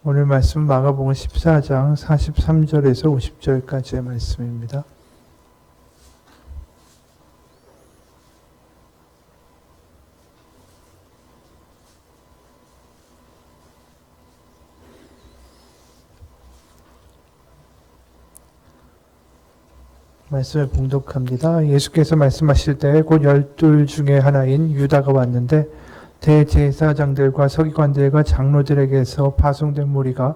오늘 말씀 마가복음 14장 43절에서 50절까지의 말씀입니다. 말씀을 봉독합니다. 예수께서 말씀하실 때 곧 12 중에 하나인 유다가 왔는데 대제사장들과 서기관들과 장로들에게서 파송된 무리가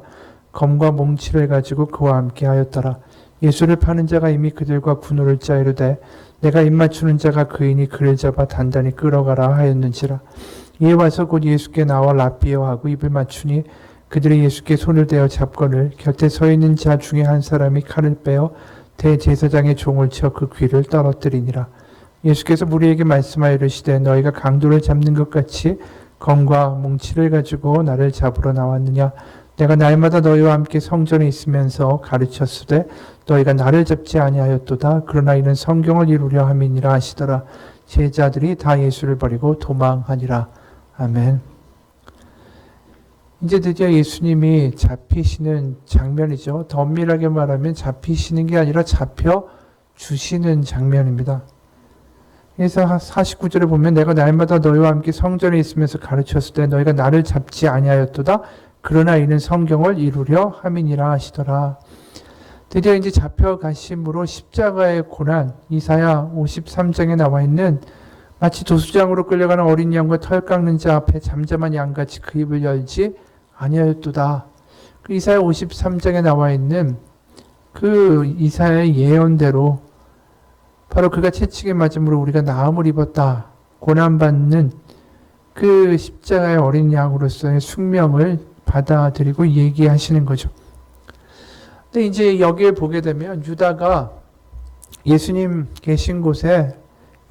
검과 몽치를 가지고 그와 함께 하였더라. 예수를 파는 자가 이미 그들과 군우를 짜 이르되 내가 입맞추는 자가 그이니 그를 잡아 단단히 끌어가라 하였는지라. 이에 와서 곧 예수께 나와 라삐어하고 입을 맞추니 그들이 예수께 손을 대어 잡거늘 곁에 서 있는 자 중에 한 사람이 칼을 빼어 대제사장의 종을 쳐 그 귀를 떨어뜨리니라. 예수께서 무리에게 말씀하여 이르시되 너희가 강도를 잡는 것 같이 검과 몽치를 가지고 나를 잡으러 나왔느냐. 내가 날마다 너희와 함께 성전에 있으면서 가르쳤으되 너희가 나를 잡지 아니하였도다. 그러나 이는 성경을 이루려 함이니라 하시더라. 제자들이 다 예수를 버리고 도망하니라. 아멘. 이제 드디어 예수님이 잡히시는 장면이죠. 더 엄밀하게 말하면 잡히시는 게 아니라 잡혀 주시는 장면입니다. 그래서 49절에 보면 내가 날마다 너희와 함께 성전에 있으면서 가르쳤을 때 너희가 나를 잡지 아니하였도다. 그러나 이는 성경을 이루려 함이니라 하시더라. 드디어 이제 잡혀가심으로 십자가의 고난, 이사야 53장에 나와 있는 마치 도수장으로 끌려가는 어린 양과 털 깎는 자 앞에 잠잠한 양같이 그 입을 열지 아니하였도다. 그 이사야 53장에 나와 있는 그 이사야의 예언대로 바로 그가 채찍에 맞음으로 우리가 나음을 입었다. 고난받는 그 십자가의 어린 양으로서의 숙명을 받아들이고 얘기하시는 거죠. 근데 이제 여기에 보게 되면 유다가 예수님 계신 곳에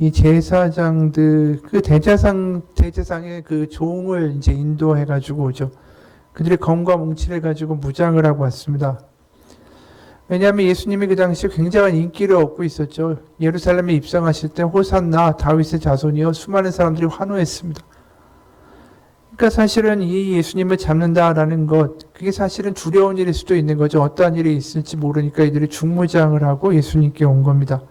이 제사장들, 그 대제사장의 그 종을 이제 인도해가지고 오죠. 그들이 검과 뭉치를 가지고 무장을 하고 왔습니다. 왜냐하면 예수님이 그 당시에 굉장한 인기를 얻고 있었죠. 예루살렘에 입성하실 때 호산나 다윗의 자손이여 수많은 사람들이 환호했습니다. 그러니까 사실은 이 예수님을 잡는다라는 것, 그게 사실은 두려운 일일 수도 있는 거죠. 어떠한 일이 있을지 모르니까 이들이 중무장을 하고 예수님께 온 겁니다.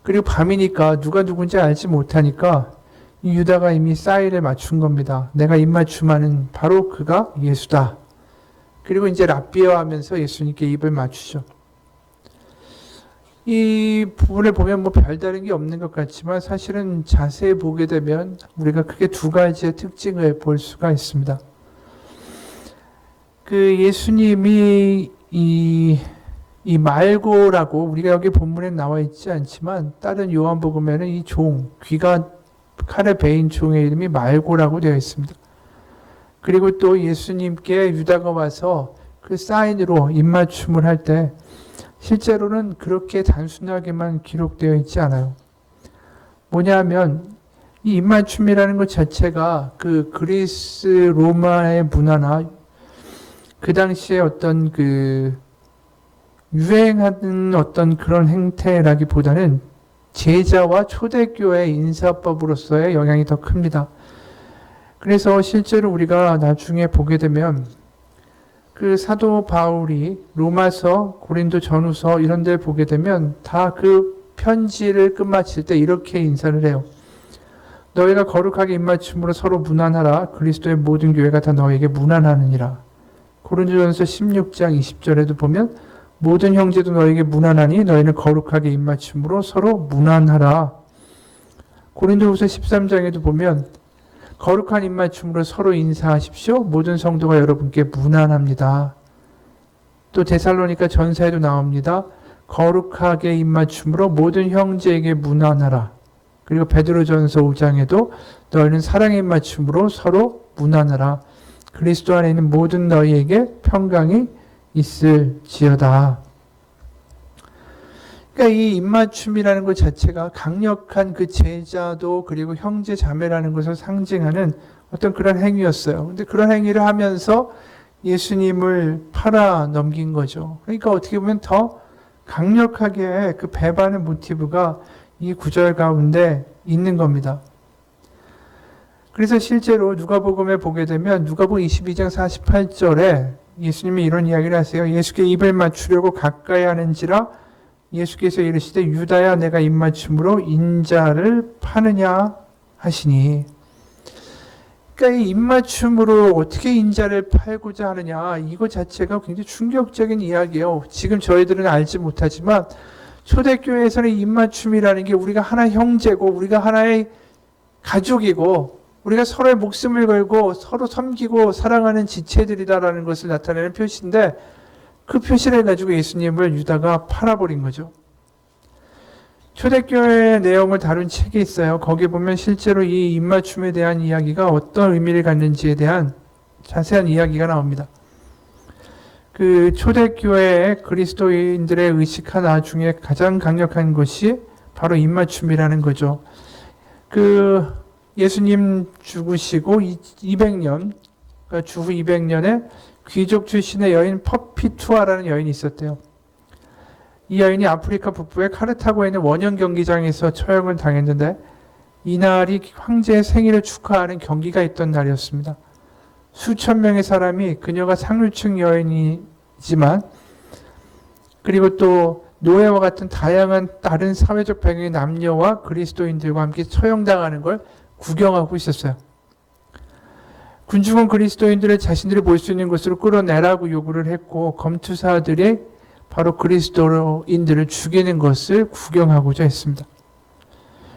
그리고 밤이니까 누가 누군지 알지 못하니까 이 유다가 이미 사인을 맞춘 겁니다. 내가 입맞춤하는 바로 그가 예수다. 그리고 이제 라삐어 하면서 예수님께 입을 맞추죠. 이 부분을 보면 뭐 별다른 게 없는 것 같지만 사실은 자세히 보게 되면 우리가 크게 두 가지의 특징을 볼 수가 있습니다. 그 예수님이 이 말고라고 우리가 여기 본문에 나와 있지 않지만 다른 요한복음에는 이 종, 귀가 칼에 베인 종의 이름이 말고라고 되어 있습니다. 그리고 또 예수님께 유다가 와서 그 사인으로 입맞춤을 할 때 실제로는 그렇게 단순하게만 기록되어 있지 않아요. 뭐냐면 이 입맞춤이라는 것 자체가 그 그리스 로마의 문화나 그 당시에 어떤 그 유행하는 어떤 그런 행태라기보다는 제자와 초대교회 인사법으로서의 영향이 더 큽니다. 그래서 실제로 우리가 나중에 보게 되면 그 사도 바울이 로마서, 고린도 전후서 이런 데 보게 되면 다 그 편지를 끝마칠 때 이렇게 인사를 해요. 너희가 거룩하게 입맞춤으로 서로 문안하라. 그리스도의 모든 교회가 다 너에게 문안하느니라. 고린도전서 16장 20절에도 보면 모든 형제도 너에게 문안하니 너희는 거룩하게 입맞춤으로 서로 문안하라. 고린도후서 13장에도 보면 거룩한 입맞춤으로 서로 인사하십시오. 모든 성도가 여러분께 문안합니다. 또 데살로니가 전서에도 나옵니다. 거룩하게 입맞춤으로 모든 형제에게 문안하라. 그리고 베드로전서 5장에도 너희는 사랑의 입맞춤으로 서로 문안하라. 그리스도 안에 있는 모든 너희에게 평강이 있을지어다. 그러니까 이 입맞춤이라는 것 자체가 강력한 그 제자도 그리고 형제 자매라는 것을 상징하는 어떤 그런 행위였어요. 근데 그런 행위를 하면서 예수님을 팔아 넘긴 거죠. 그러니까 어떻게 보면 더 강력하게 그 배반의 모티브가 이 구절 가운데 있는 겁니다. 그래서 실제로 누가복음에 보게 되면 누가복음 22장 48절에 예수님이 이런 이야기를 하세요. 예수께 입을 맞추려고 가까이 하는지라 예수께서 이르시되 유다야 내가 입맞춤으로 인자를 파느냐 하시니. 그러니까 이 입맞춤으로 어떻게 인자를 팔고자 하느냐, 이거 자체가 굉장히 충격적인 이야기예요. 지금 저희들은 알지 못하지만 초대교회에서는 입맞춤이라는 게 우리가 하나의 형제고 우리가 하나의 가족이고 우리가 서로의 목숨을 걸고 서로 섬기고 사랑하는 지체들이다라는 것을 나타내는 표시인데, 그 표시를 가지고 예수님을 유다가 팔아버린 거죠. 초대교회의 내용을 다룬 책이 있어요. 거기 보면 실제로 이 입맞춤에 대한 이야기가 어떤 의미를 갖는지에 대한 자세한 이야기가 나옵니다. 그 초대교회의 그리스도인들의 의식 하나 중에 가장 강력한 것이 바로 입맞춤이라는 거죠. 그 예수님 죽으시고 200년, 그러니까 주후 200년에 귀족 출신의 여인 퍼피투아라는 여인이 있었대요. 이 여인이 아프리카 북부의 카르타고에 있는 원형 경기장에서 처형을 당했는데, 이날이 황제의 생일을 축하하는 경기가 있던 날이었습니다. 수천 명의 사람이, 그녀가 상류층 여인이지만 그리고 또 노예와 같은 다양한 다른 사회적 배경의 남녀와 그리스도인들과 함께 처형당하는 걸 구경하고 있었어요. 군중은 그리스도인들을 자신들이 볼 수 있는 곳으로 끌어내라고 요구를 했고, 검투사들이 바로 그리스도인들을 죽이는 것을 구경하고자 했습니다.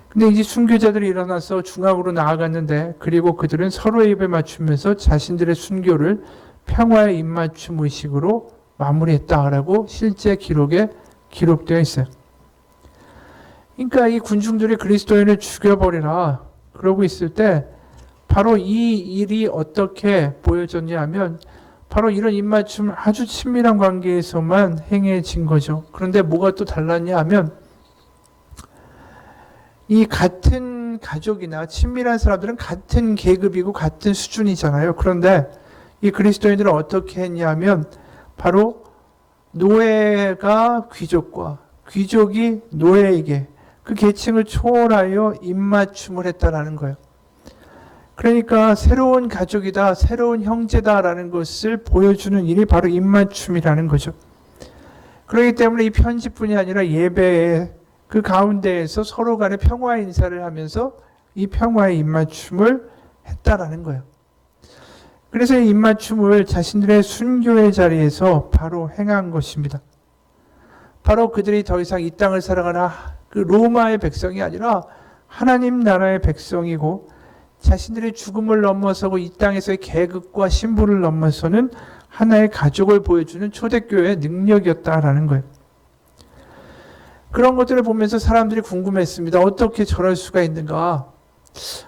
근데 이제 순교자들이 일어나서 중앙으로 나아갔는데, 그리고 그들은 서로의 입을 맞추면서 자신들의 순교를 평화의 입맞춤 의식으로 마무리했다라고 실제 기록에 기록되어 있어요. 그러니까 이 군중들이 그리스도인을 죽여버리라 그러고 있을 때 바로 이 일이 어떻게 보여졌냐 하면, 바로 이런 입맞춤 아주 친밀한 관계에서만 행해진 거죠. 그런데 뭐가 또 달랐냐 하면, 이 같은 가족이나 친밀한 사람들은 같은 계급이고 같은 수준이잖아요. 그런데 이 그리스도인들은 어떻게 했냐 하면, 바로 노예가 귀족과 귀족이 노예에게 그 계층을 초월하여 입맞춤을 했다라는 거예요. 그러니까 새로운 가족이다, 새로운 형제다라는 것을 보여주는 일이 바로 입맞춤이라는 거죠. 그렇기 때문에 이 편지뿐이 아니라 예배의 그 가운데에서 서로 간에 평화의 인사를 하면서 이 평화의 입맞춤을 했다라는 거예요. 그래서 이 입맞춤을 자신들의 순교의 자리에서 바로 행한 것입니다. 바로 그들이 더 이상 이 땅을 살아가는 그 로마의 백성이 아니라 하나님 나라의 백성이고, 자신들의 죽음을 넘어서고 이 땅에서의 계급과 신분을 넘어서는 하나의 가족을 보여주는 초대교회의 능력이었다라는 거예요. 그런 것들을 보면서 사람들이 궁금했습니다. 어떻게 저럴 수가 있는가?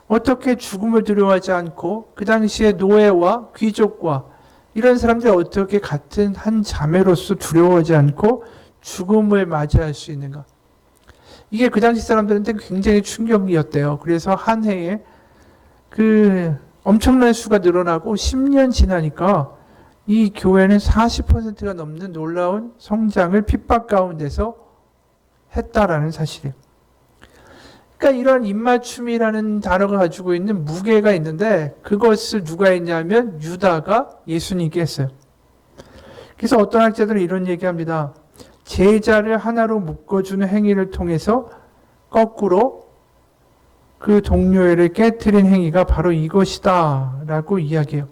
어떻게 죽음을 두려워하지 않고 그 당시에 노예와 귀족과 이런 사람들이 어떻게 같은 한 자매로서 두려워하지 않고 죽음을 맞이할 수 있는가? 이게 그 당시 사람들한테 굉장히 충격이었대요. 그래서 한 해에 그 엄청난 수가 늘어나고 10년 지나니까 이 교회는 40%가 넘는 놀라운 성장을 핍박 가운데서 했다라는 사실이에요. 그러니까 이런 입맞춤이라는 단어가 가지고 있는 무게가 있는데, 그것을 누가 했냐면 유다가 예수님께 했어요. 그래서 어떤 학자들은 이런 얘기합니다. 제자를 하나로 묶어주는 행위를 통해서 거꾸로 그 동료애를 깨트린 행위가 바로 이것이다 라고 이야기해요.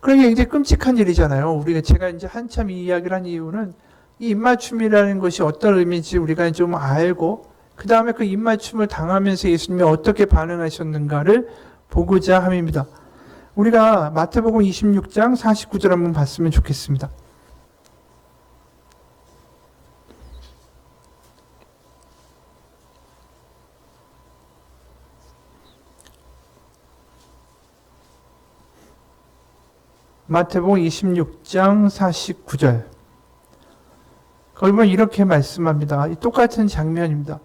그러게 굉장히 끔찍한 일이잖아요. 제가 이제 한참 이 이야기를 한 이유는 이 입맞춤이라는 것이 어떤 의미인지 우리가 좀 알고, 그 다음에 그 입맞춤을 당하면서 예수님이 어떻게 반응하셨는가를 보고자 함입니다. 우리가 마태복음 26장 49절 한번 봤으면 좋겠습니다. 마태복음 26장 49절. 거기 보면 이렇게 말씀합니다. 똑같은 장면입니다.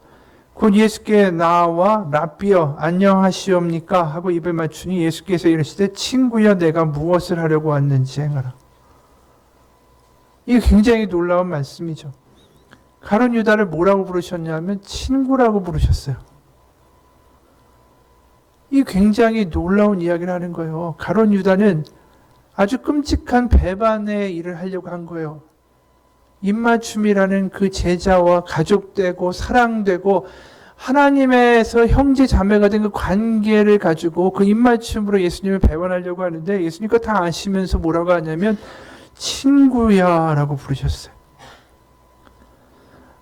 곧 예수께 나와 라삐여 안녕하시옵니까 하고 입을 맞추니 예수께서 이르시되 친구여 내가 무엇을 하려고 왔는지 행하라. 이게 굉장히 놀라운 말씀이죠. 가룟 유다를 뭐라고 부르셨냐면 친구라고 부르셨어요. 이 굉장히 놀라운 이야기를 하는 거예요. 가룟 유다는 아주 끔찍한 배반의 일을 하려고 한 거예요. 입맞춤이라는 그 제자와 가족되고 사랑되고 하나님에서 형제 자매가 된 그 관계를 가지고 그 입맞춤으로 예수님을 배반하려고 하는데 예수님 거 다 아시면서 뭐라고 하냐면 친구야 라고 부르셨어요.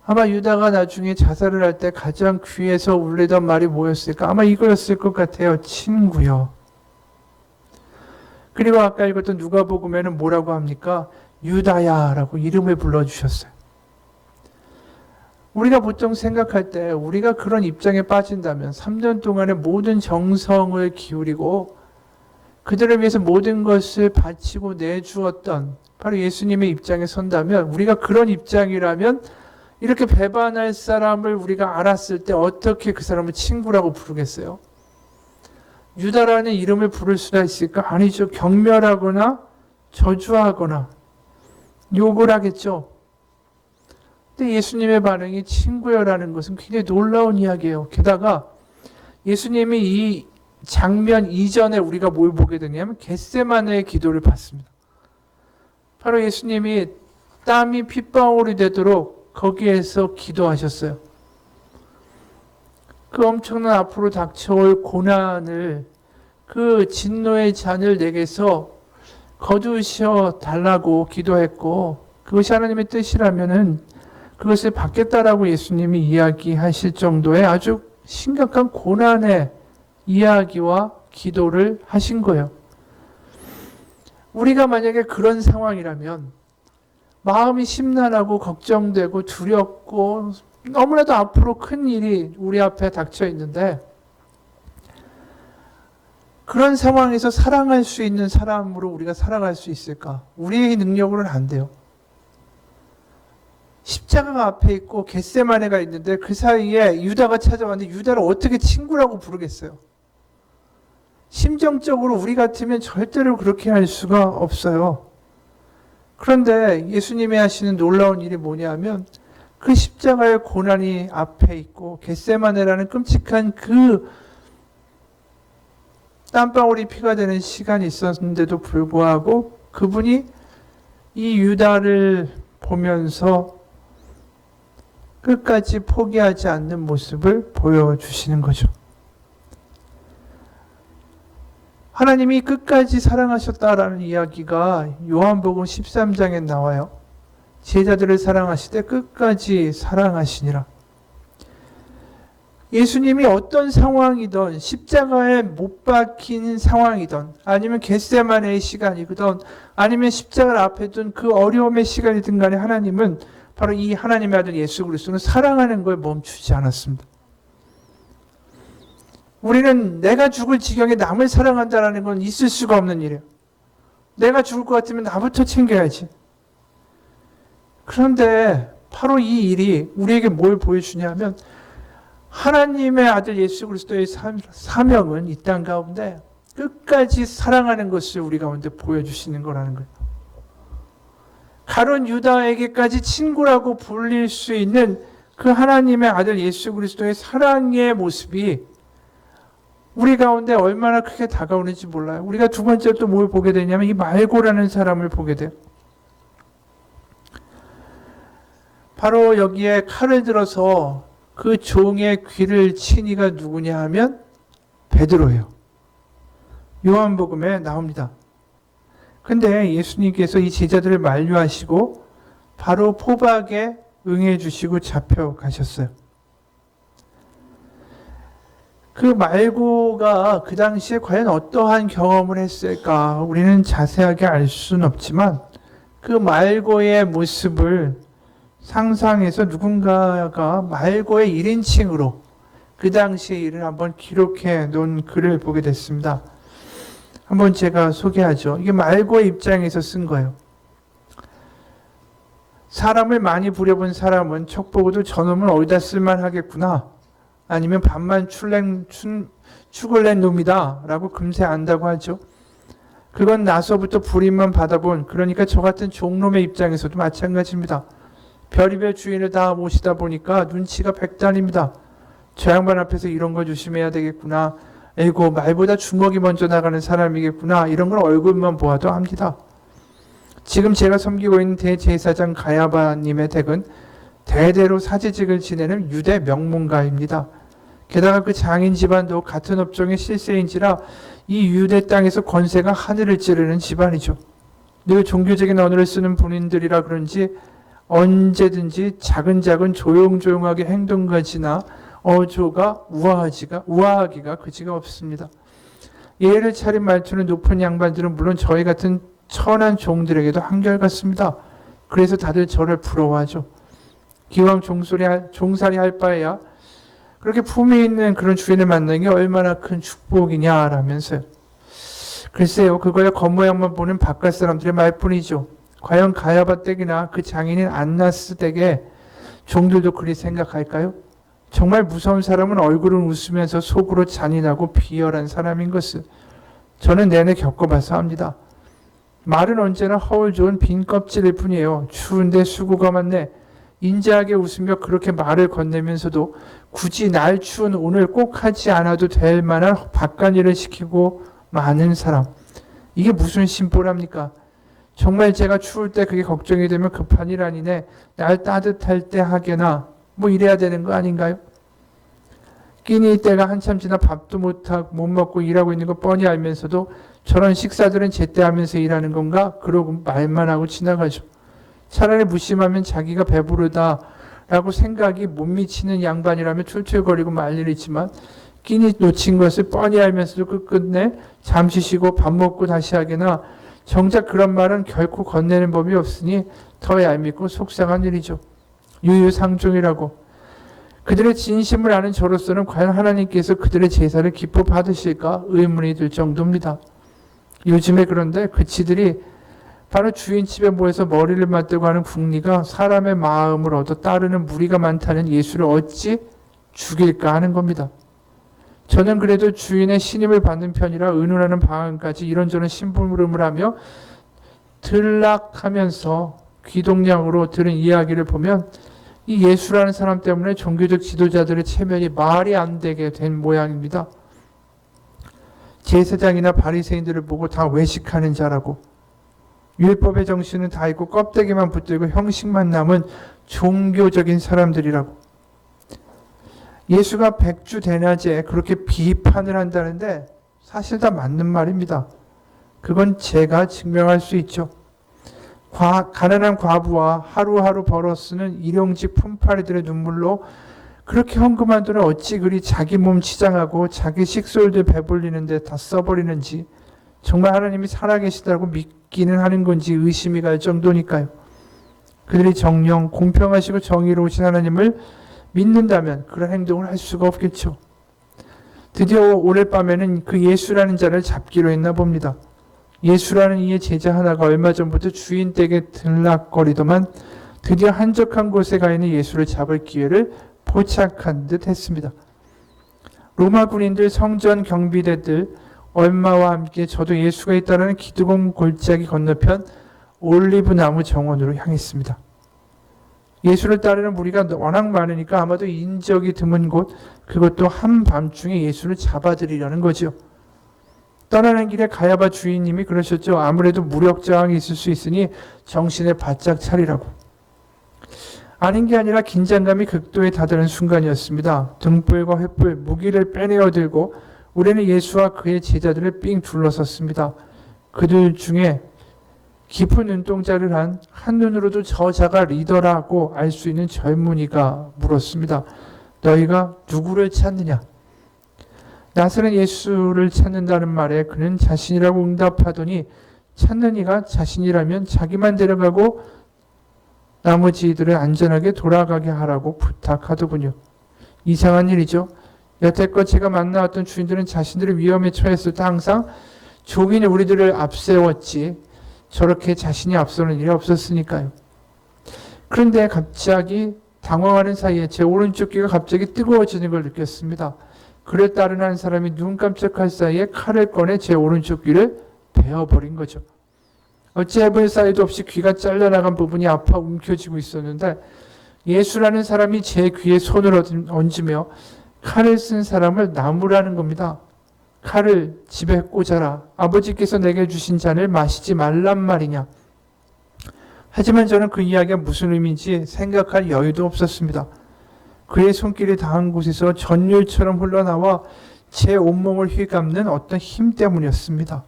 아마 유다가 나중에 자살을 할 때 가장 귀에서 울리던 말이 뭐였을까? 아마 이거였을 것 같아요. 친구요. 그리고 아까 읽었던 누가복음에는 뭐라고 합니까? 유다야 라고 이름을 불러주셨어요. 우리가 보통 생각할 때 우리가 그런 입장에 빠진다면 3년 동안의 모든 정성을 기울이고 그들을 위해서 모든 것을 바치고 내주었던 바로 예수님의 입장에 선다면 우리가 그런 입장이라면 이렇게 배반할 사람을 우리가 알았을 때 어떻게 그 사람을 친구라고 부르겠어요? 유다라는 이름을 부를 수가 있을까? 아니죠. 경멸하거나 저주하거나 욕을 하겠죠. 근데 예수님의 반응이 친구여라는 것은 굉장히 놀라운 이야기예요. 게다가 예수님이 이 장면 이전에 우리가 뭘 보게 되냐면 겟세마네의 기도를 받습니다. 바로 예수님이 땀이 핏방울이 되도록 거기에서 기도하셨어요. 그 엄청난 앞으로 닥쳐올 고난을 그 진노의 잔을 내게서 거두셔 달라고 기도했고 그것이 하나님의 뜻이라면은 그것을 받겠다라고 예수님이 이야기하실 정도의 아주 심각한 고난의 이야기와 기도를 하신 거예요. 우리가 만약에 그런 상황이라면 마음이 심란하고 걱정되고 두렵고 너무나도 앞으로 큰 일이 우리 앞에 닥쳐 있는데 그런 상황에서 사랑할 수 있는 사람으로 우리가 살아갈 수 있을까? 우리의 능력으로는 안 돼요. 십자가가 앞에 있고 겟세마네가 있는데 그 사이에 유다가 찾아왔는데 유다를 어떻게 친구라고 부르겠어요? 심정적으로 우리 같으면 절대로 그렇게 할 수가 없어요. 그런데 예수님이 하시는 놀라운 일이 뭐냐면 그 십자가의 고난이 앞에 있고 겟세마네라는 끔찍한 그 땀방울이 피가 되는 시간이 있었는데도 불구하고 그분이 이 유다를 보면서 끝까지 포기하지 않는 모습을 보여주시는 거죠. 하나님이 끝까지 사랑하셨다라는 이야기가 요한복음 13장에 나와요. 제자들을 사랑하시되 끝까지 사랑하시니라. 예수님이 어떤 상황이든 십자가에 못 박힌 상황이든 아니면 겟세마네의 시간이든 아니면 십자가를 앞에 둔 그 어려움의 시간이든 간에 하나님은 바로 이 하나님의 아들 예수 그리스도는 사랑하는 걸 멈추지 않았습니다. 우리는 내가 죽을 지경에 남을 사랑한다는 건 있을 수가 없는 일이에요. 내가 죽을 것 같으면 나부터 챙겨야지. 그런데 바로 이 일이 우리에게 뭘 보여주냐면 하나님의 아들 예수 그리스도의 사명은 이 땅 가운데 끝까지 사랑하는 것을 우리 가운데 보여주시는 거라는 거예요. 가룟 유다에게까지 친구라고 불릴 수 있는 그 하나님의 아들 예수 그리스도의 사랑의 모습이 우리 가운데 얼마나 크게 다가오는지 몰라요. 우리가 두 번째 또 뭘 보게 되냐면 이 말고라는 사람을 보게 돼요. 바로 여기에 칼을 들어서 그 종의 귀를 친 이가 누구냐 하면 베드로예요. 요한복음에 나옵니다. 근데 예수님께서 이 제자들을 만류하시고 바로 포박에 응해 주시고 잡혀가셨어요. 그 말고가 그 당시에 과연 어떠한 경험을 했을까? 우리는 자세하게 알 수는 없지만 그 말고의 모습을 상상해서 누군가가 말고의 1인칭으로 그 당시의 일을 한번 기록해 놓은 글을 보게 됐습니다. 한번 제가 소개하죠. 이게 말고의 입장에서 쓴 거예요. 사람을 많이 부려본 사람은 척 보고도 저놈은 어디다 쓸만하겠구나. 아니면 반만 축을 낸 놈이다. 라고 금세 안다고 하죠. 그건 나서부터 부림만 받아본 그러니까 저 같은 종놈의 입장에서도 마찬가지입니다. 별의별 주인을 다 모시다 보니까 눈치가 백단입니다. 저 양반 앞에서 이런 거 조심해야 되겠구나. 에이고 말보다 주먹이 먼저 나가는 사람이겠구나 이런 걸 얼굴만 보아도 압니다. 지금 제가 섬기고 있는 대제사장 가야바님의 댁은 대대로 사제직을 지내는 유대 명문가입니다. 게다가 그 장인 집안도 같은 업종의 실세인지라 이 유대 땅에서 권세가 하늘을 찌르는 집안이죠. 늘 종교적인 언어를 쓰는 본인들이라 그런지 언제든지 작은 조용조용하게 행동가지나 어조가 우아하기가 그지가 없습니다. 예를 차린 말투는 높은 양반들은 물론 저희 같은 천한 종들에게도 한결같습니다. 그래서 다들 저를 부러워하죠. 기왕 종살이 할 바에야 그렇게 품위 있는 그런 주인을 만나는 게 얼마나 큰 축복이냐라면서요. 글쎄요, 그거야 겉모양만 보는 바깥 사람들의 말뿐이죠. 과연 가야바 댁이나 그 장인인 안나스 댁의 종들도 그리 생각할까요? 정말 무서운 사람은 얼굴은 웃으면서 속으로 잔인하고 비열한 사람인 것을 저는 내내 겪어봐서 합니다. 말은 언제나 허울 좋은 빈 껍질일 뿐이에요. 추운데 수고가 많네. 인자하게 웃으며 그렇게 말을 건네면서도 굳이 날 추운 오늘 꼭 하지 않아도 될 만한 바깥일을 시키고 많은 사람. 이게 무슨 심보랍니까? 정말 제가 추울 때 그게 걱정이 되면 급한 일 아니네. 날 따뜻할 때 하게나 뭐 이래야 되는 거 아닌가요? 끼니 때가 한참 지나 밥도 못 먹고 일하고 있는 거 뻔히 알면서도 저런 식사들은 제때 하면서 일하는 건가? 그러고 말만 하고 지나가죠. 차라리 무심하면 자기가 배부르다라고 생각이 못 미치는 양반이라면 툴툴거리고 말 일이지만 끼니 놓친 것을 뻔히 알면서도 끝내 잠시 쉬고 밥 먹고 다시 하게나 정작 그런 말은 결코 건네는 법이 없으니 더 얄밉고 속상한 일이죠. 유유상종이라고. 그들의 진심을 아는 저로서는 과연 하나님께서 그들의 제사를 기뻐 받으실까 의문이 들 정도입니다. 요즘에 그런데 그치들이 바로 주인 집에 모여서 머리를 맞대고 하는 궁리가 사람의 마음을 얻어 따르는 무리가 많다는 예수를 어찌 죽일까 하는 겁니다. 저는 그래도 주인의 신임을 받는 편이라 의논하는 방안까지 이런저런 심부름을 하며 들락하면서 귀동냥으로 들은 이야기를 보면 이 예수라는 사람 때문에 종교적 지도자들의 체면이 말이 안 되게 된 모양입니다. 제사장이나 바리새인들을 보고 다 외식하는 자라고 율법의 정신은 다 있고 껍데기만 붙들고 형식만 남은 종교적인 사람들이라고. 예수가 백주 대낮에 그렇게 비판을 한다는데 사실 다 맞는 말입니다. 그건 제가 증명할 수 있죠. 가난한 과부와 하루하루 벌어 쓰는 일용직 품팔이들의 눈물로 그렇게 헌금한 돈을 어찌 그리 자기 몸 치장하고 자기 식솔들 배불리는데 다 써버리는지 정말 하나님이 살아계시다고 믿기는 하는 건지 의심이 갈 정도니까요. 그들이 정령 공평하시고 정의로우신 하나님을 믿는다면 그런 행동을 할 수가 없겠죠. 드디어 오늘 밤에는 그 예수라는 자를 잡기로 했나 봅니다. 예수라는 이의 제자 하나가 얼마 전부터 주인 댁에 들락거리더만 드디어 한적한 곳에 가 있는 예수를 잡을 기회를 포착한 듯 했습니다. 로마 군인들, 성전 경비대들 얼마와 함께 저도 예수가 있다는 기드곤 골짜기 건너편 올리브 나무 정원으로 향했습니다. 예수를 따르는 무리가 워낙 많으니까 아마도 인적이 드문 곳, 그것도 한밤중에 예수를 잡아들이려는 거죠. 떠나는 길에 가야바 주인님이 그러셨죠. 아무래도 무력 저항이 있을 수 있으니 정신을 바짝 차리라고. 아닌 게 아니라 긴장감이 극도에 다다른 순간이었습니다. 등불과 횃불, 무기를 빼내어 들고 우리는 예수와 그의 제자들을 삥 둘러섰습니다. 그들 중에 깊은 눈동자를 한 한눈으로도 저자가 리더라고 알 수 있는 젊은이가 물었습니다. 너희가 누구를 찾느냐? 나사렛 예수를 찾는다는 말에 그는 자신이라고 응답하더니 찾는 이가 자신이라면 자기만 데려가고 나머지 이들을 안전하게 돌아가게 하라고 부탁하더군요. 이상한 일이죠. 여태껏 제가 만나왔던 주인들은 자신들이 위험에 처했을 때 항상 종인이 우리들을 앞세웠지 저렇게 자신이 앞서는 일이 없었으니까요. 그런데 갑자기 당황하는 사이에 제 오른쪽 귀가 갑자기 뜨거워지는 걸 느꼈습니다. 그를 따르는 한 사람이 눈 깜짝할 사이에 칼을 꺼내 제 오른쪽 귀를 베어버린 거죠. 어찌 해볼 사이도 없이 귀가 잘려나간 부분이 아파 움켜쥐고 있었는데 예수라는 사람이 제 귀에 손을 얹으며 칼을 쓴 사람을 나무라는 겁니다. 칼을 집에 꽂아라. 아버지께서 내게 주신 잔을 마시지 말란 말이냐. 하지만 저는 그 이야기가 무슨 의미인지 생각할 여유도 없었습니다. 그의 손길이 닿은 곳에서 전율처럼 흘러나와 제 온몸을 휘감는 어떤 힘 때문이었습니다.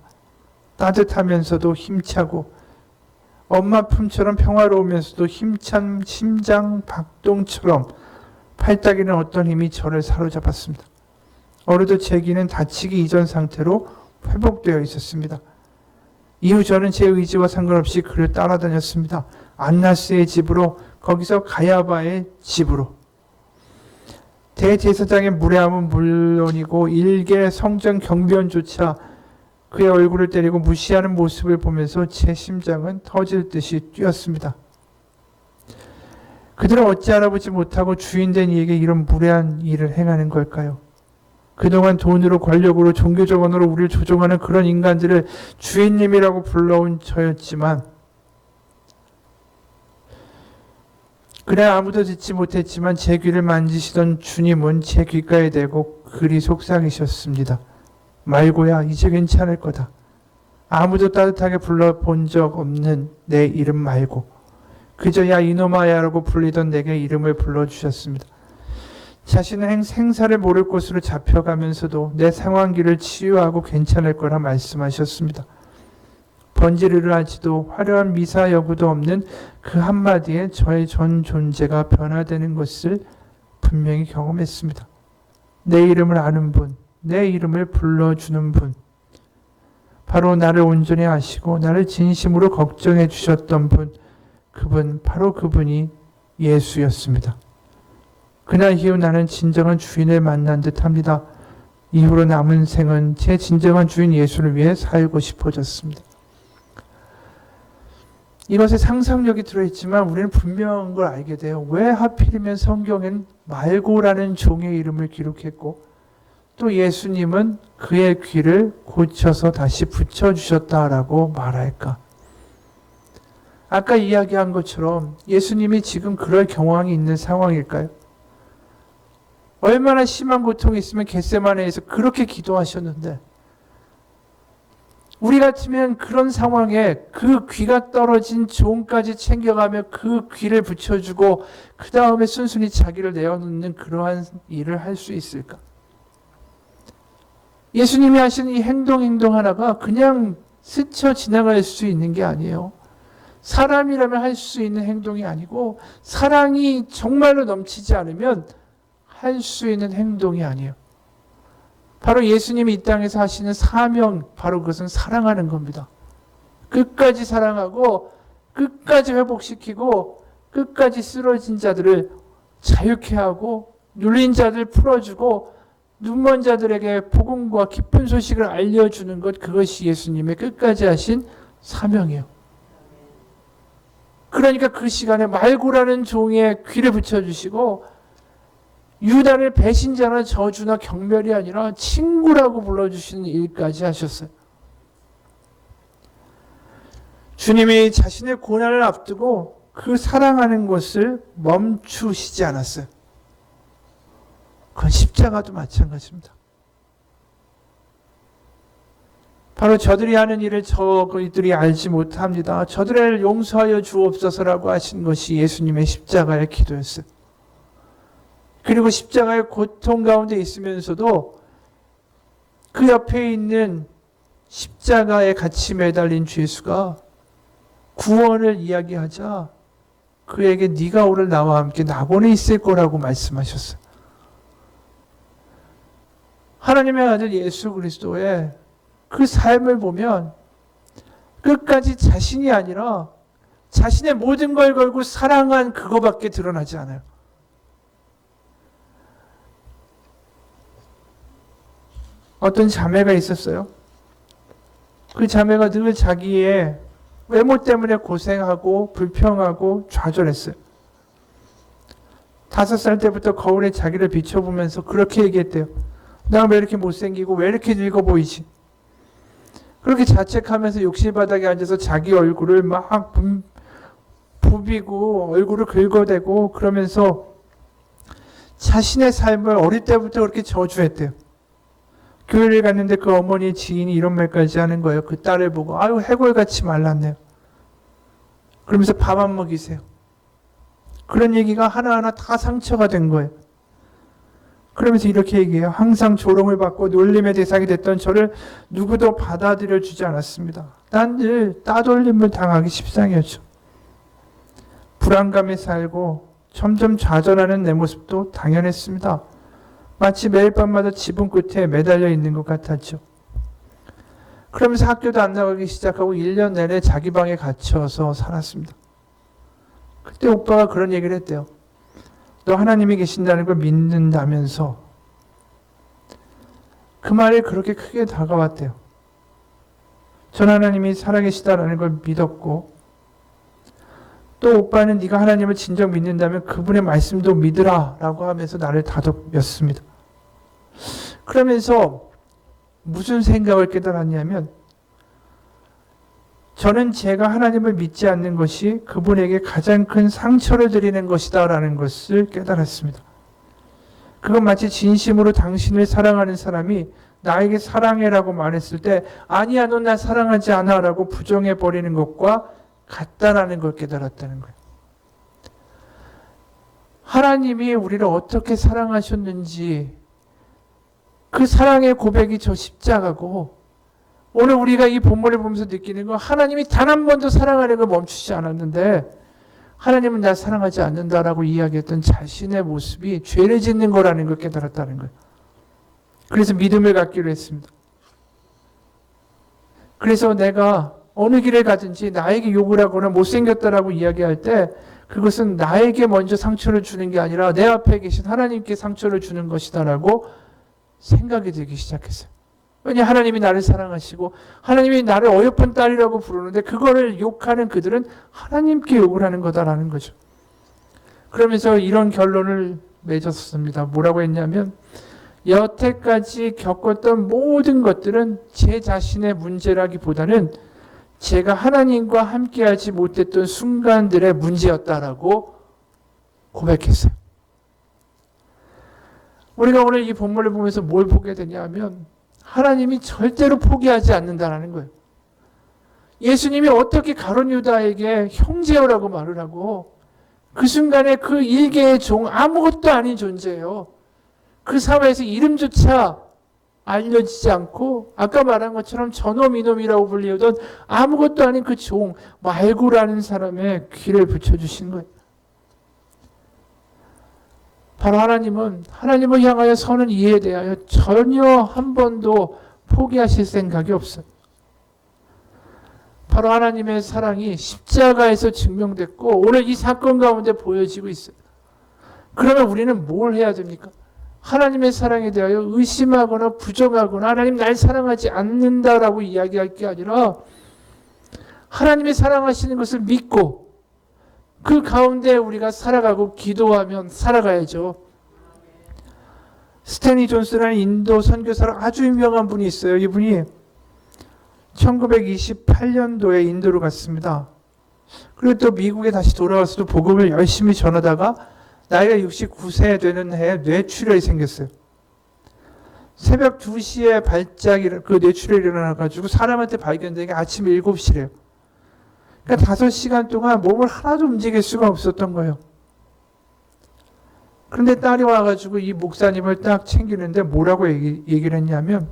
따뜻하면서도 힘차고 엄마 품처럼 평화로우면서도 힘찬 심장 박동처럼 팔딱이는 어떤 힘이 저를 사로잡았습니다. 어느덧 제 귀는 다치기 이전 상태로 회복되어 있었습니다. 이후 저는 제 의지와 상관없이 그를 따라다녔습니다. 안나스의 집으로, 거기서 가야바의 집으로. 대제사장의 무례함은 물론이고 일개 성전 경비원조차 그의 얼굴을 때리고 무시하는 모습을 보면서 제 심장은 터질 듯이 뛰었습니다. 그들은 어찌 알아보지 못하고 주인된 이에게 이런 무례한 일을 행하는 걸까요? 그동안 돈으로, 권력으로, 종교적 언어로 우리를 조종하는 그런 인간들을 주인님이라고 불러온 저였지만, 그래 아무도 듣지 못했지만 제 귀를 만지시던 주님은 제 귓가에 대고 그리 속삭이셨습니다. 말고야, 이제 괜찮을 거다. 아무도 따뜻하게 불러본 적 없는 내 이름 말고 그저 야 이놈아야라고 불리던 내게 이름을 불러주셨습니다. 자신은 생사를 모를 곳으로 잡혀가면서도 내 상황기를 치유하고 괜찮을 거라 말씀하셨습니다. 번지르르 하지도 화려한 미사 여구도 없는 그 한마디에 저의 전 존재가 변화되는 것을 분명히 경험했습니다. 내 이름을 아는 분, 내 이름을 불러주는 분, 바로 나를 온전히 아시고 나를 진심으로 걱정해 주셨던 분, 바로 그분이 예수였습니다. 그날 이후 나는 진정한 주인을 만난 듯합니다. 이후로 남은 생은 제 진정한 주인 예수를 위해 살고 싶어졌습니다. 이것에 상상력이 들어있지만 우리는 분명한 걸 알게 돼요. 왜 하필이면 성경엔 말고라는 종의 이름을 기록했고 또 예수님은 그의 귀를 고쳐서 다시 붙여주셨다라고 말할까? 아까 이야기한 것처럼 예수님이 지금 그럴 경황이 있는 상황일까요? 얼마나 심한 고통이 있으면 겟세마네에서 그렇게 기도하셨는데 우리 같으면 그런 상황에 그 귀가 떨어진 종까지 챙겨가며 그 귀를 붙여주고 그 다음에 순순히 자기를 내어놓는 그러한 일을 할 수 있을까? 예수님이 하시는 이 행동 하나가 그냥 스쳐 지나갈 수 있는 게 아니에요. 사람이라면 할 수 있는 행동이 아니고 사랑이 정말로 넘치지 않으면 할 수 있는 행동이 아니에요. 바로 예수님이 이 땅에서 하시는 사명, 바로 그것은 사랑하는 겁니다. 끝까지 사랑하고 끝까지 회복시키고 끝까지 쓰러진 자들을 자유케 하고 눌린 자들 풀어주고 눈먼 자들에게 복음과 기쁜 소식을 알려주는 것, 그것이 예수님의 끝까지 하신 사명이에요. 그러니까 그 시간에 말고라는 종의 귀를 붙여주시고 유다를 배신자나 저주나 경멸이 아니라 친구라고 불러주시는 일까지 하셨어요. 주님이 자신의 고난을 앞두고 그 사랑하는 것을 멈추시지 않았어요. 그건 십자가도 마찬가지입니다. 바로 저들이 하는 일을 저희들이 알지 못합니다. 저들을 용서하여 주옵소서라고 하신 것이 예수님의 십자가의 기도였어요. 그리고 십자가의 고통 가운데 있으면서도 그 옆에 있는 십자가에 같이 매달린 예수가 구원을 이야기하자 그에게 네가 오늘 나와 함께 낙원에 있을 거라고 말씀하셨어요. 하나님의 아들 예수 그리스도의 그 삶을 보면 끝까지 자신이 아니라 자신의 모든 걸 걸고 사랑한 그거밖에 드러나지 않아요. 어떤 자매가 있었어요. 그 자매가 늘 자기의 외모 때문에 고생하고 불평하고 좌절했어요. 5살 때부터 거울에 자기를 비춰보면서 그렇게 얘기했대요. 나 왜 이렇게 못생기고 왜 이렇게 늙어 보이지? 그렇게 자책하면서 욕실바닥에 앉아서 자기 얼굴을 막 부비고 얼굴을 긁어대고 그러면서 자신의 삶을 어릴 때부터 그렇게 저주했대요. 교회를 갔는데 그 어머니의 지인이 이런 말까지 하는 거예요. 그 딸을 보고 아유 해골같이 말랐네요. 그러면서 밥 안 먹이세요. 그런 얘기가 하나하나 다 상처가 된 거예요. 그러면서 이렇게 얘기해요. 항상 조롱을 받고 놀림의 대상이 됐던 저를 누구도 받아들여 주지 않았습니다. 난 늘 따돌림을 당하기 십상이었죠. 불안감에 살고 점점 좌절하는 내 모습도 당연했습니다. 마치 매일 밤마다 지붕 끝에 매달려 있는 것 같았죠. 그러면서 학교도 안 나가기 시작하고 1년 내내 자기 방에 갇혀서 살았습니다. 그때 오빠가 그런 얘기를 했대요. 너 하나님이 계신다는 걸 믿는다면서. 그 말이 그렇게 크게 다가왔대요. 전 하나님이 살아계시다라는 걸 믿었고, 또 오빠는 네가 하나님을 진정 믿는다면 그분의 말씀도 믿으라 라고 하면서 나를 다독였습니다. 그러면서 무슨 생각을 깨달았냐면, 저는 제가 하나님을 믿지 않는 것이 그분에게 가장 큰 상처를 드리는 것이다 라는 것을 깨달았습니다. 그건 마치 진심으로 당신을 사랑하는 사람이 나에게 사랑해라고 말했을 때 아니야 넌 나 사랑하지 않아 라고 부정해버리는 것과 같다라는 걸 깨달았다는 거예요. 하나님이 우리를 어떻게 사랑하셨는지 그 사랑의 고백이 저 십자가고, 오늘 우리가 이 본문을 보면서 느끼는 건 하나님이 단 한 번도 사랑하는 걸 멈추지 않았는데 하나님은 나 사랑하지 않는다라고 이야기했던 자신의 모습이 죄를 짓는 거라는 걸 깨달았다는 거예요. 그래서 믿음을 갖기로 했습니다. 그래서 내가 어느 길을 가든지 나에게 욕을 하거나 못생겼다라고 이야기할 때 그것은 나에게 먼저 상처를 주는 게 아니라 내 앞에 계신 하나님께 상처를 주는 것이다라고 생각이 들기 시작했어요. 왜냐 하나님이 나를 사랑하시고 하나님이 나를 어여쁜 딸이라고 부르는데 그거를 욕하는 그들은 하나님께 욕을 하는 거다라는 거죠. 그러면서 이런 결론을 맺었습니다. 뭐라고 했냐면 여태까지 겪었던 모든 것들은 제 자신의 문제라기보다는 제가 하나님과 함께하지 못했던 순간들의 문제였다라고 고백했어요. 우리가 오늘 이 본문을 보면서 뭘 보게 되냐면 하나님이 절대로 포기하지 않는다는 거예요. 예수님이 어떻게 가룟 유다에게 형제여라고 말을 하고 그 순간에 그 일개의 종 아무것도 아닌 존재예요. 그 사회에서 이름조차 알려지지 않고 아까 말한 것처럼 저놈 이놈이라고 불리우던 아무것도 아닌 그 종 말고라는 사람의 귀를 붙여주신 거예요. 바로 하나님은 하나님을 향하여 서는 이에 대하여 전혀 한 번도 포기하실 생각이 없어요. 바로 하나님의 사랑이 십자가에서 증명됐고 오늘 이 사건 가운데 보여지고 있어요. 그러면 우리는 뭘 해야 됩니까? 하나님의 사랑에 대하여 의심하거나 부정하거나 하나님 날 사랑하지 않는다라고 이야기할 게 아니라 하나님이 사랑하시는 것을 믿고 그 가운데 우리가 살아가고 기도하면 살아가야죠. 스탠리 존스라는 인도 선교사로 아주 유명한 분이 있어요. 이분이 1928년도에 인도로 갔습니다. 그리고 또 미국에 다시 돌아와서도 복음을 열심히 전하다가 나이가 69세 되는 해에 뇌출혈이 생겼어요. 새벽 2시에 그 뇌출혈이 일어나가지고 사람한테 발견된 게 아침 7시래요. 그러니까 5시간 동안 몸을 하나도 움직일 수가 없었던 거예요. 그런데 딸이 와가지고 이 목사님을 딱 챙기는데 뭐라고 얘기를 했냐면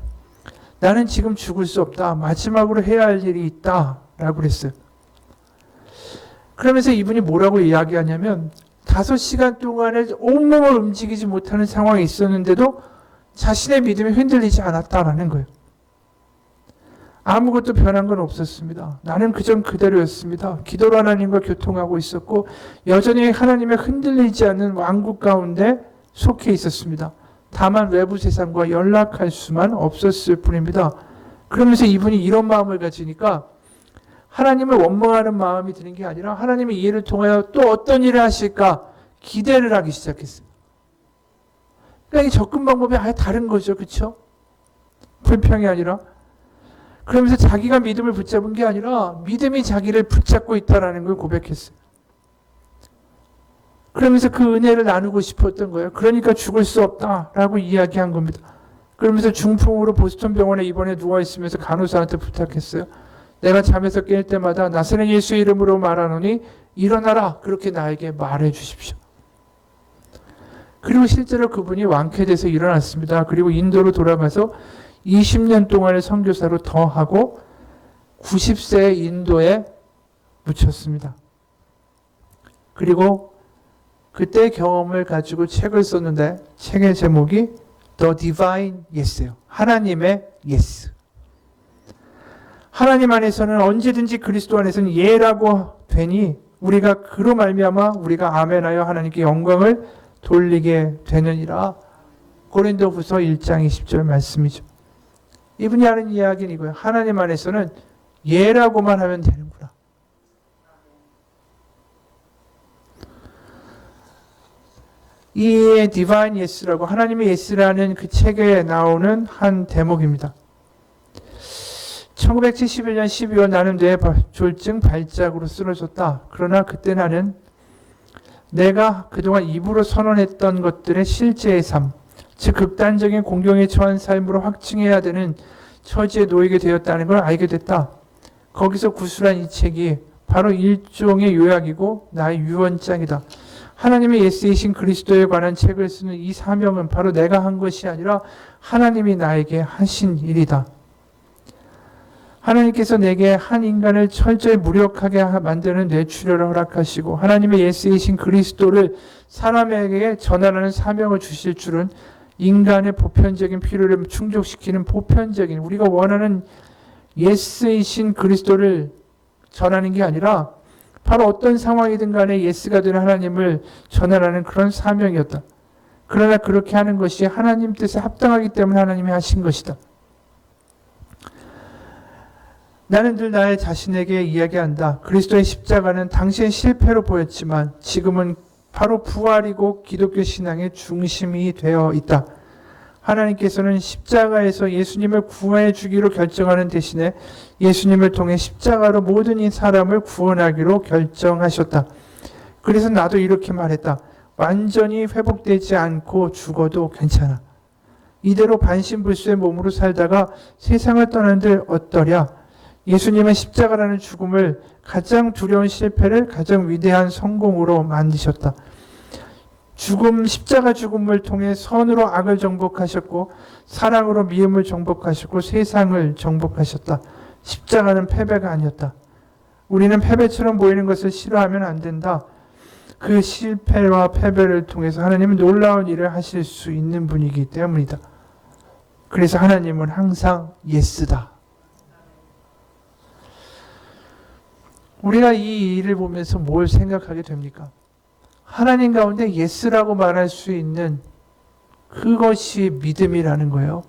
나는 지금 죽을 수 없다. 마지막으로 해야 할 일이 있다. 라고 그랬어요. 그러면서 이분이 뭐라고 이야기하냐면 5시간 동안에 온몸을 움직이지 못하는 상황이 있었는데도 자신의 믿음이 흔들리지 않았다라는 거예요. 아무것도 변한 건 없었습니다. 나는 그전 그대로였습니다. 기도로 하나님과 교통하고 있었고 여전히 하나님의 흔들리지 않는 왕국 가운데 속해 있었습니다. 다만 외부 세상과 연락할 수만 없었을 뿐입니다. 그러면서 이분이 이런 마음을 가지니까 하나님을 원망하는 마음이 드는 게 아니라 하나님의 이 일을 통하여 또 어떤 일을 하실까 기대를 하기 시작했어요. 그러니까 이 접근 방법이 아예 다른 거죠. 그렇죠? 불평이 아니라. 그러면서 자기가 믿음을 붙잡은 게 아니라 믿음이 자기를 붙잡고 있다는 걸 고백했어요. 그러면서 그 은혜를 나누고 싶었던 거예요. 그러니까 죽을 수 없다라고 이야기한 겁니다. 그러면서 중풍으로 보스턴 병원에 입원해 누워있으면서 간호사한테 부탁했어요. 내가 잠에서 깰 때마다 나사렛 예수 이름으로 말하노니 일어나라. 그렇게 나에게 말해 주십시오. 그리고 실제로 그분이 완쾌돼서 일어났습니다. 그리고 인도로 돌아가서 20년 동안의 선교사로 더 하고 90세에 인도에 묻혔습니다. 그리고 그때 경험을 가지고 책을 썼는데 책의 제목이 The Divine Yes예요. 하나님의 Yes. 하나님 안에서는 언제든지 그리스도 안에서는 예라고 되니 우리가 그로 말미암아 우리가 아멘하여 하나님께 영광을 돌리게 되느니라. 고린도후서 1장 20절 말씀이죠. 이분이 하는 이야기는 이거예요. 하나님 안에서는 예라고만 하면 되는구나. 이 디바인 예스라고 하나님의 예스라는 그 책에 나오는 한 대목입니다. 1971년 12월 나는 뇌졸중 발작으로 쓰러졌다. 그러나 그때 나는 내가 그동안 입으로 선언했던 것들의 실제의 삶, 즉 극단적인 공경에 처한 삶으로 확증해야 되는 처지에 놓이게 되었다는 걸 알게 됐다. 거기서 구술한 이 책이 바로 일종의 요약이고 나의 유언장이다. 하나님의 예스이신 그리스도에 관한 책을 쓰는 이 사명은 바로 내가 한 것이 아니라 하나님이 나에게 하신 일이다. 하나님께서 내게 한 인간을 철저히 무력하게 만드는 뇌출혈을 허락하시고 하나님의 예스이신 그리스도를 사람에게 전하라는 사명을 주실 줄은 인간의 보편적인 필요를 충족시키는 보편적인 우리가 원하는 예스이신 그리스도를 전하는 게 아니라 바로 어떤 상황이든 간에 예스가 되는 하나님을 전하라는 그런 사명이었다. 그러나 그렇게 하는 것이 하나님 뜻에 합당하기 때문에 하나님이 하신 것이다. 나는 늘 나의 자신에게 이야기한다. 그리스도의 십자가는 당시의 실패로 보였지만 지금은 바로 부활이고 기독교 신앙의 중심이 되어 있다. 하나님께서는 십자가에서 예수님을 구원해 주기로 결정하는 대신에 예수님을 통해 십자가로 모든 이 사람을 구원하기로 결정하셨다. 그래서 나도 이렇게 말했다. 완전히 회복되지 않고 죽어도 괜찮아. 이대로 반신불수의 몸으로 살다가 세상을 떠나는들 어떠랴. 예수님은 십자가라는 죽음을 가장 두려운 실패를 가장 위대한 성공으로 만드셨다. 십자가 죽음을 통해 선으로 악을 정복하셨고 사랑으로 미움을 정복하셨고 세상을 정복하셨다. 십자가는 패배가 아니었다. 우리는 패배처럼 보이는 것을 싫어하면 안 된다. 그 실패와 패배를 통해서 하나님은 놀라운 일을 하실 수 있는 분이기 때문이다. 그래서 하나님은 항상 예스다. 우리가 이 일을 보면서 뭘 생각하게 됩니까? 하나님 가운데 예스라고 말할 수 있는 그것이 믿음이라는 거예요.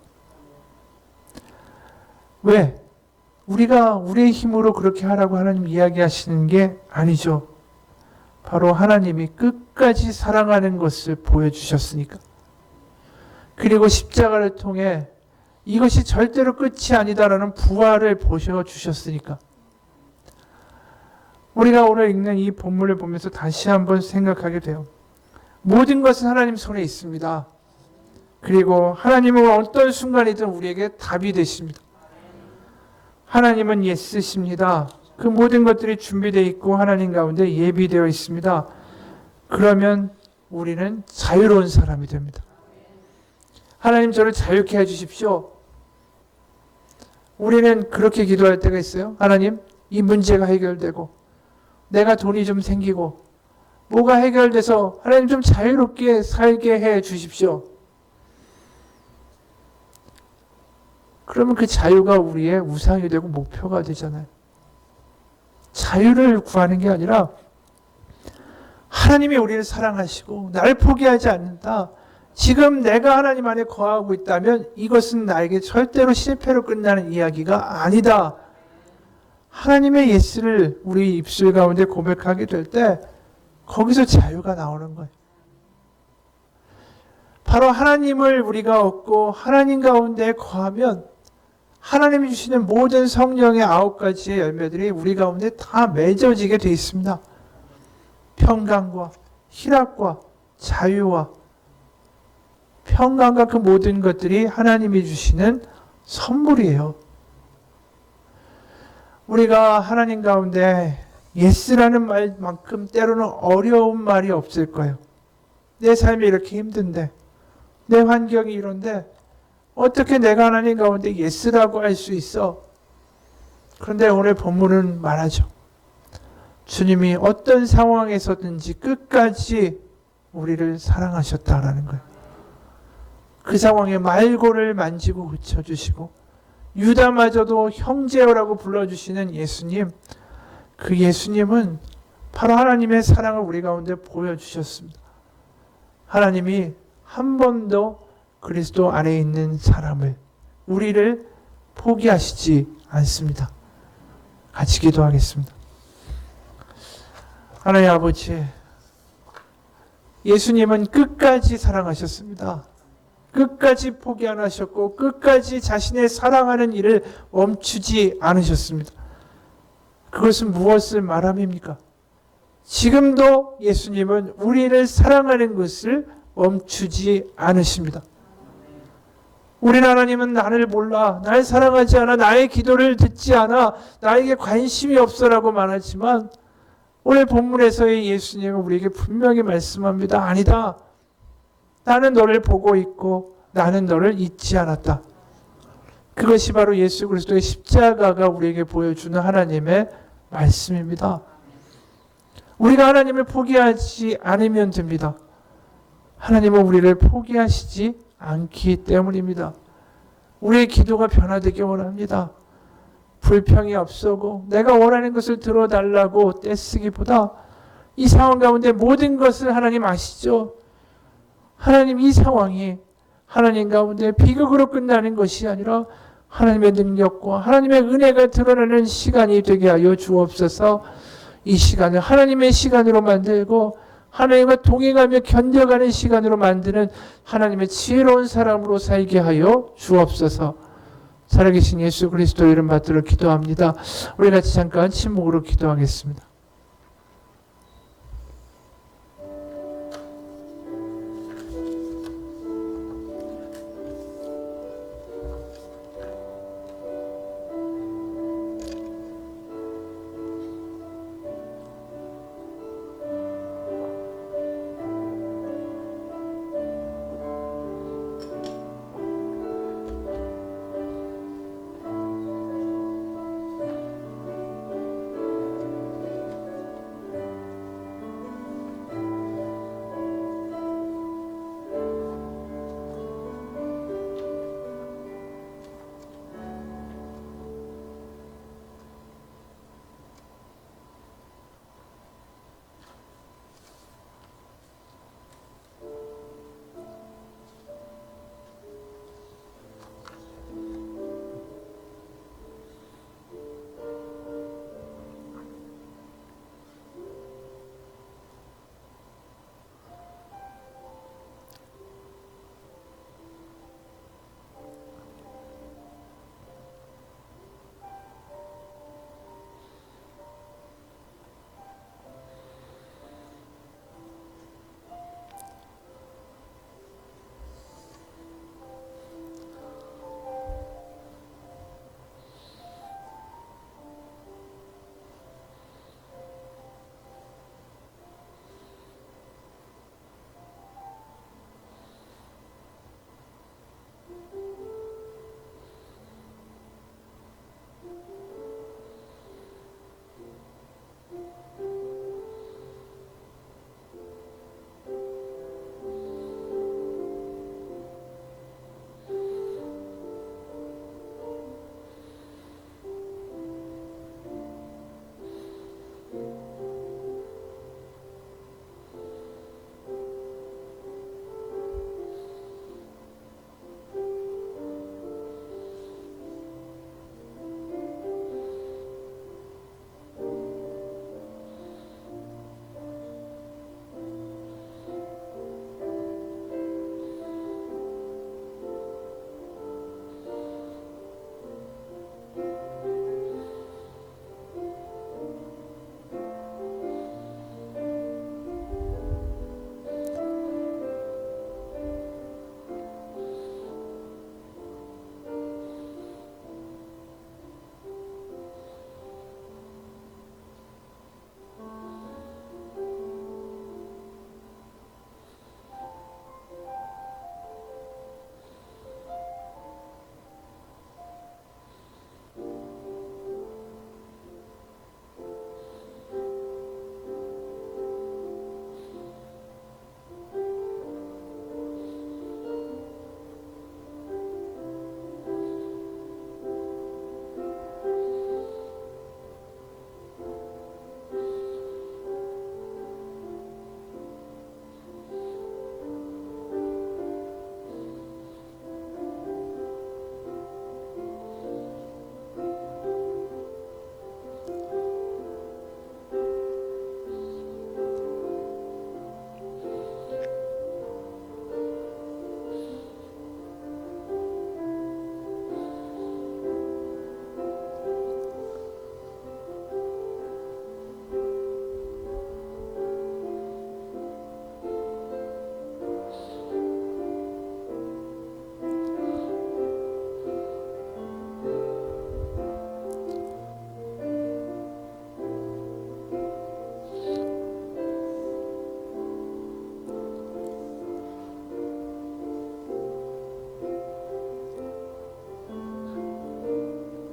왜? 우리가 우리의 힘으로 그렇게 하라고 하나님 이야기하시는 게 아니죠. 바로 하나님이 끝까지 사랑하는 것을 보여주셨으니까. 그리고 십자가를 통해 이것이 절대로 끝이 아니다라는 부활을 보여주셨으니까. 우리가 오늘 읽는 이 본문을 보면서 다시 한번 생각하게 돼요. 모든 것은 하나님 손에 있습니다. 그리고 하나님은 어떤 순간이든 우리에게 답이 되십니다. 하나님은 예스십니다. 그 모든 것들이 준비되어 있고 하나님 가운데 예비되어 있습니다. 그러면 우리는 자유로운 사람이 됩니다. 하나님 저를 자유케 해주십시오. 우리는 그렇게 기도할 때가 있어요. 하나님 이 문제가 해결되고 내가 돈이 좀 생기고 뭐가 해결돼서 하나님 좀 자유롭게 살게 해 주십시오. 그러면 그 자유가 우리의 우상이 되고 목표가 되잖아요. 자유를 구하는 게 아니라 하나님이 우리를 사랑하시고 나를 포기하지 않는다. 지금 내가 하나님 안에 거하고 있다면 이것은 나에게 절대로 실패로 끝나는 이야기가 아니다. 하나님의 예스를 우리 입술 가운데 고백하게 될 때 거기서 자유가 나오는 거예요. 바로 하나님을 우리가 얻고 하나님 가운데 거하면 하나님이 주시는 모든 성령의 9가지의 열매들이 우리 가운데 다 맺어지게 되어 있습니다. 평강과 희락과 자유와 평강과 그 모든 것들이 하나님이 주시는 선물이에요. 우리가 하나님 가운데 예스라는 말만큼 때로는 어려운 말이 없을 거예요. 내 삶이 이렇게 힘든데, 내 환경이 이런데 어떻게 내가 하나님 가운데 예스라고 할 수 있어? 그런데 오늘 본문은 말하죠. 주님이 어떤 상황에서든지 끝까지 우리를 사랑하셨다라는 거예요. 그 상황에 말고를 만지고 고쳐주시고 유다마저도 형제여라고 불러주시는 예수님, 그 예수님은 바로 하나님의 사랑을 우리 가운데 보여주셨습니다. 하나님이 한 번도 그리스도 안에 있는 사람을, 우리를 포기하시지 않습니다. 같이 기도하겠습니다. 하나님 아버지, 예수님은 끝까지 사랑하셨습니다. 끝까지 포기 안 하셨고 끝까지 자신의 사랑하는 일을 멈추지 않으셨습니다. 그것은 무엇을 말함입니까? 지금도 예수님은 우리를 사랑하는 것을 멈추지 않으십니다. 우리 하나님은 나를 몰라, 날 사랑하지 않아, 나의 기도를 듣지 않아, 나에게 관심이 없어라고 말하지만 오늘 본문에서의 예수님은 우리에게 분명히 말씀합니다. 아니다. 나는 너를 보고 있고 나는 너를 잊지 않았다. 그것이 바로 예수 그리스도의 십자가가 우리에게 보여주는 하나님의 말씀입니다. 우리가 하나님을 포기하지 않으면 됩니다. 하나님은 우리를 포기하시지 않기 때문입니다. 우리의 기도가 변화되기 원합니다. 불평이 앞서고 내가 원하는 것을 들어달라고 떼쓰기보다 이 상황 가운데 모든 것을 하나님 아시죠? 하나님, 이 상황이 하나님 가운데 비극으로 끝나는 것이 아니라 하나님의 능력과 하나님의 은혜가 드러나는 시간이 되게 하여 주옵소서. 이 시간을 하나님의 시간으로 만들고 하나님과 동행하며 견뎌가는 시간으로 만드는 하나님의 지혜로운 사람으로 살게 하여 주옵소서. 살아계신 예수 그리스도 이름 받들어 기도합니다. 우리 같이 잠깐 침묵으로 기도하겠습니다.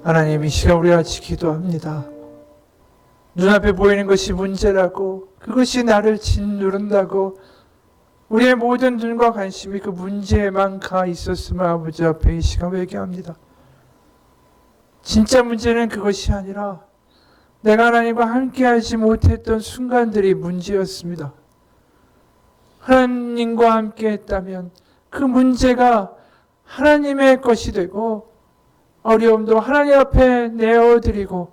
하나님, 이 시간 우리 같이 기도합니다. 눈앞에 보이는 것이 문제라고, 그것이 나를 짓누른다고, 우리의 모든 눈과 관심이 그 문제에만 가 있었으면 아버지 앞에 이 시간 회개합니다. 진짜 문제는 그것이 아니라 내가 하나님과 함께하지 못했던 순간들이 문제였습니다. 하나님과 함께했다면 그 문제가 하나님의 것이 되고, 어려움도 하나님 앞에 내어드리고,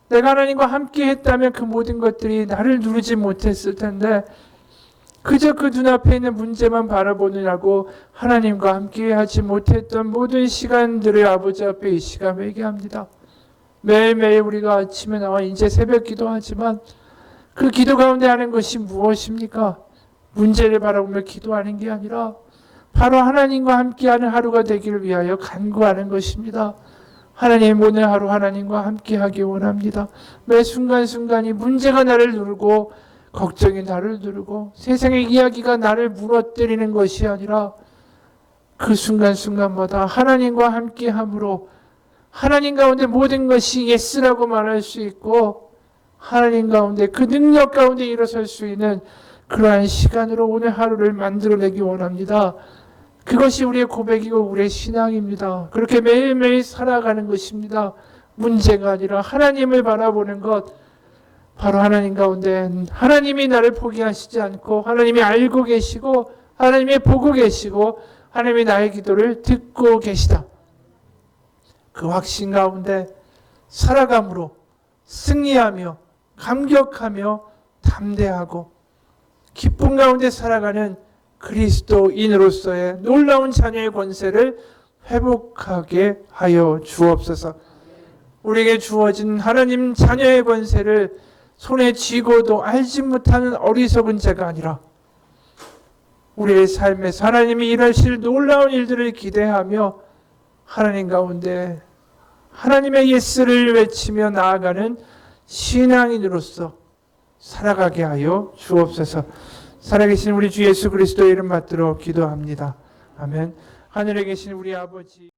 내가 하나님과 함께했다면 그 모든 것들이 나를 누르지 못했을 텐데, 그저 그 눈앞에 있는 문제만 바라보느라고 하나님과 함께하지 못했던 모든 시간들을 아버지 앞에 이 시간 회개합니다. 매일매일 우리가 아침에 나와 이제 새벽 기도하지만 그 기도 가운데 하는 것이 무엇입니까? 문제를 바라보며 기도하는 게 아니라 바로 하나님과 함께하는 하루가 되기를 위하여 간구하는 것입니다. 하나님, 오늘 하루 하나님과 함께하기 원합니다. 매 순간순간이 문제가 나를 누르고 걱정이 나를 누르고 세상의 이야기가 나를 무너뜨리는 것이 아니라 그 순간순간마다 하나님과 함께함으로 하나님 가운데 모든 것이 예스라고 말할 수 있고, 하나님 가운데 그 능력 가운데 일어설 수 있는 그러한 시간으로 오늘 하루를 만들어내기 원합니다. 그것이 우리의 고백이고 우리의 신앙입니다. 그렇게 매일매일 살아가는 것입니다. 문제가 아니라 하나님을 바라보는 것, 바로 하나님 가운데 하나님이 나를 포기하시지 않고 하나님이 알고 계시고 하나님이 보고 계시고 하나님이 나의 기도를 듣고 계시다. 그 확신 가운데 살아감으로 승리하며 감격하며 담대하고 기쁨 가운데 살아가는 그리스도인으로서의 놀라운 자녀의 권세를 회복하게 하여 주옵소서. 우리에게 주어진 하나님 자녀의 권세를 손에 쥐고도 알지 못하는 어리석은 자가 아니라 우리의 삶에서 하나님이 일하실 놀라운 일들을 기대하며 하나님 가운데 하나님의 예스를 외치며 나아가는 신앙인으로서 살아가게 하여 주옵소서. 살아계신 우리 주 예수 그리스도의 이름 받들어 기도합니다. 아멘. 하늘에 계신 우리 아버지.